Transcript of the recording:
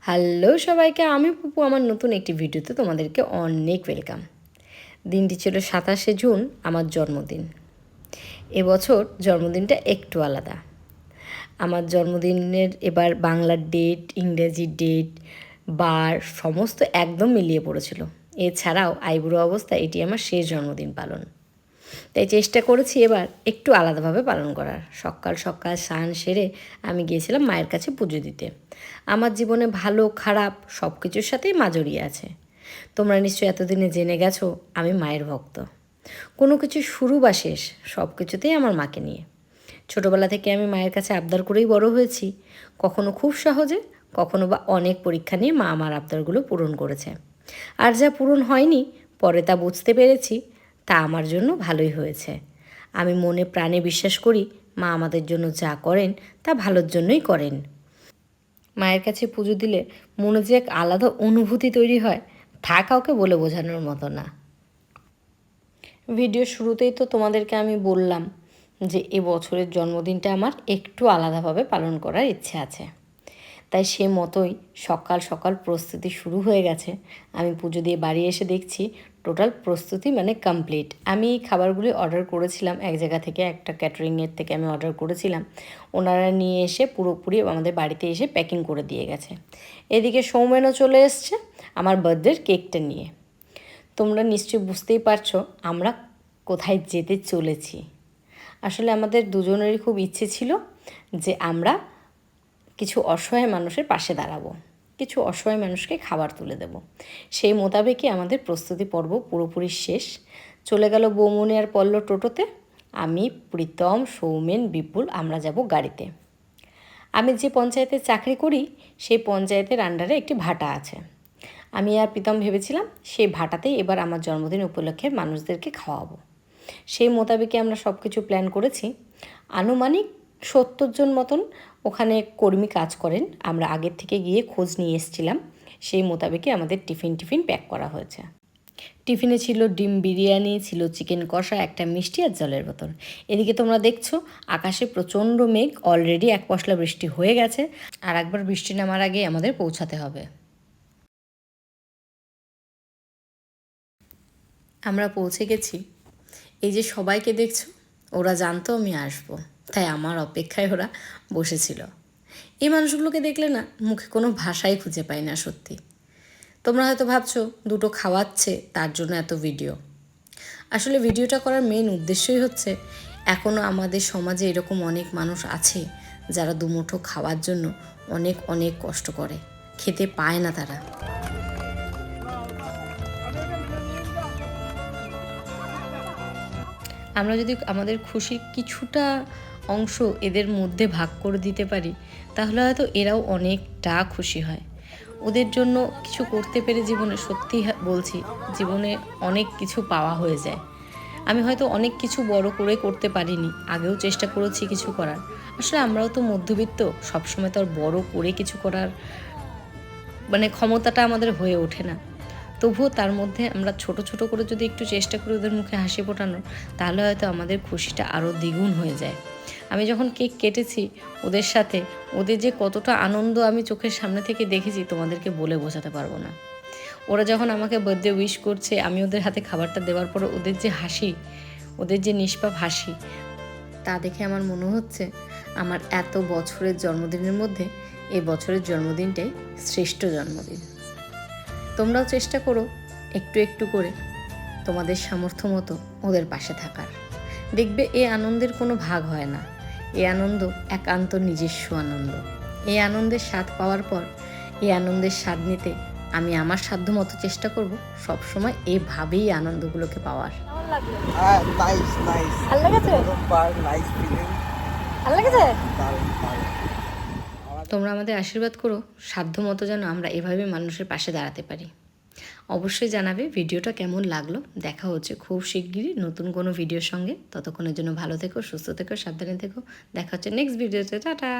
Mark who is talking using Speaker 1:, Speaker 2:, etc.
Speaker 1: Hello সবাইকে, আমি পুপু আমার নতুন একটি ভিডিওতে তোমাদেরকে অনেক ওয়েলকাম। দিনটি ছিল 27শে জুন, আমার জন্মদিন। এবছর জন্মদিনটা একটু আলাদা। আমার জন্মদিনের এবার বাংলার ডেট, ইংরেজি ডেট, বার সমস্ত একদম মিলিয়ে পড়েছিল। এছাড়াও আইবুড়ো অবস্থা এটি আমার শেষ জন্মদিন পালন। তাই চেষ্টা করেছি এবার একটু আলাদাভাবে পালন করার। সকাল সকাল স্নান সেরে আমি গিয়েছিলাম মায়ের কাছে পুজো দিতে। আমার জীবনে ভালো খারাপ সব কিছুর সাথেই মা জড়িয়ে আছে। তোমরা নিশ্চয়ই এতদিনে জেনে গেছো আমি মায়ের ভক্ত। কোনো কিছু শুরু বা শেষ সব কিছুতেই আমার মাকে নিয়ে। ছোটোবেলা থেকে আমি মায়ের কাছে আবদার করেই বড় হয়েছি। কখনো খুব সহজে, কখনো বা অনেক পরীক্ষা নিয়ে মা আমার আবদারগুলো পূরণ করেছে। আর যা পূরণ হয়নি পরে তা বুঝতে পেরেছি তা আমার জন্য ভালোই হয়েছে। আমি মনে প্রাণে বিশ্বাস করি মা আমাদের জন্য যা করেন তা ভালোর জন্যই করেন। মায়ের কাছে পুজো দিলে মনে যে এক আলাদা অনুভূতি তৈরি হয় তা কাউকে বলে বোঝানোর মতো না। ভিডিও শুরুতেই তো তোমাদেরকে আমি বললাম যে এবছরের জন্মদিনটা আমার একটু আলাদাভাবে পালন করার ইচ্ছে আছে। তাই সে মতোই সকাল সকাল প্রস্তুতি শুরু হয়ে গেছে। আমি পুজো দিয়ে বাড়ি এসে দেখছি টোটাল প্রস্তুতি মানে কমপ্লিট। আমি এই খাবারগুলি অর্ডার করেছিলাম এক জায়গা থেকে, একটা ক্যাটারিংয়ের থেকে আমি অর্ডার করেছিলাম। ওনারা নিয়ে এসে পুরোপুরি আমাদের বাড়িতে এসে প্যাকিং করে দিয়ে গেছে। এদিকে সৌমেনও চলে এসছে আমার বার্থডের কেকটা নিয়ে। তোমরা নিশ্চয়ই বুঝতেই পারছো আমরা কোথায় যেতে চলেছি। আসলে আমাদের দুজনেরই খুব ইচ্ছে ছিল যে আমরা কিছু অসহায় মানুষের পাশে দাঁড়াবো, কিছু অসহায় মানুষকে খাবার তুলে দেব। সেই মোতাবেকই আমাদের প্রস্তুতি পর্ব পুরোপুরি শেষ। চলে গেল বৌমনি আর পল্লব টোটোতে, আমি, প্রীতম, সৌমেন, বিপুল আমরা যাব গাড়িতে। আমি যে পঞ্চায়েতে চাকরি করি সেই পঞ্চায়েতের আন্ডারে একটি ভাটা আছে। আমি আর প্রীতম ভেবেছিলাম সেই ভাটাতেই এবার আমার জন্মদিন উপলক্ষে মানুষদেরকে খাওয়াবো। সেই মোতাবেকই আমরা সব কিছু প্ল্যান করেছি। আনুমানিক 70 জন মতন ওখানে কর্মী কাজ করেন। আমরা আগের থেকে গিয়ে খোঁজ নিয়ে এসেছিলাম। সেই মোতাবেকই আমাদের টিফিন প্যাক করা হয়েছে। টিফিনে ছিল ডিম বিরিয়ানি, ছিল চিকেন কষা, একটা মিষ্টি আর জলের বোতল। এদিকে তোমরা দেখছো আকাশে প্রচণ্ড মেঘ, অলরেডি এক পশলা বৃষ্টি হয়ে গেছে। আর একবার বৃষ্টি নামার আগে আমাদের পৌঁছাতে হবে। আমরা পৌঁছে গেছি। এই যে সবাইকে দেখছো ওরা জানতো আমি আসবো, তাই আমার অপেক্ষায় ওরা বসেছিল। এই মানুষগুলোকে দেখলে না মুখে কোনো ভাষাই খুঁজে পাই না সত্যি। তোমরা হয়তো ভাবছো দুটো খাওয়াচ্ছে তার জন্য এত ভিডিও। আসলে ভিডিওটা করার মেন উদ্দেশ্যই হচ্ছে এখনও আমাদের সমাজে এরকম অনেক মানুষ আছে যারা দুমুঠো খাওয়ার জন্য অনেক অনেক কষ্ট করে, খেতে পায় না তারা। আমরা যদি আমাদের খুশির কিছুটা অংশ এদের মধ্যে ভাগ করে দিতে পারি তাহলে হয়তো এরাও অনেকটা খুশি হয়। ওদের জন্য কিছু করতে পেরে জীবনে সত্যি বলছি জীবনে অনেক কিছু পাওয়া হয়ে যায়। আমি হয়তো অনেক কিছু বড় করে করতে পারিনি, আগেও চেষ্টা করেছি কিছু করার। আসলে আমরাও তো মধ্যবিত্ত, সবসময় তো আর বড় করে কিছু করার ক্ষমতাটা আমাদের হয়ে ওঠে না। তবুও তার মধ্যে আমরা ছোট ছোট করে যদি একটু চেষ্টা করি ওদের মুখে হাসি ফোটানোর, তাহলে হয়তো আমাদের খুশিটা আরও দ্বিগুণ হয়ে যায়। আমি যখন কেক কেটেছি ওদের সাথে, ওদের যে কতটা আনন্দ আমি চোখের সামনে থেকে দেখেছি তোমাদেরকে বলে বোঝাতে পারবো না। ওরা যখন আমাকে বার্থডে উইশ করছে, আমি ওদের হাতে খাবারটা দেওয়ার পরে ওদের যে হাসি, ওদের যে নিষ্পাপ হাসি, তা দেখে আমার মনে হচ্ছে আমার এত বছরের জন্মদিনের মধ্যে এই বছরের জন্মদিনটাই শ্রেষ্ঠ জন্মদিন। তোমরাও চেষ্টা করো একটু একটু করে তোমাদের সামর্থ্য মতো ওদের পাশে থাকার। দেখবে এই আনন্দের কোনো ভাগ হয় না। এই আনন্দ একান্ত নিজস্ব আনন্দ। এই আনন্দের স্বাদ পাওয়ার পর এই আনন্দের স্বাদ নিতে আমি আমার সাধ্য মতো চেষ্টা করব সবসময় এভাবেই আনন্দগুলোকে পাওয়ার। তোমরা আমাদের আশীর্বাদ করো সাধ্য মতো যেন আমরা এভাবে মানুষের পাশে দাঁড়াতে পারি। অবশ্যই জানাবে ভিডিওটা কেমন লাগলো। দেখা হচ্ছে খুব শিগগিরই নতুন কোনো ভিডিওর সঙ্গে। ততক্ষণের জন্য ভালো থেকো, সুস্থ থেকো, সাবধানে থেকো। দেখা হচ্ছে নেক্সট ভিডিওতে। টাটা।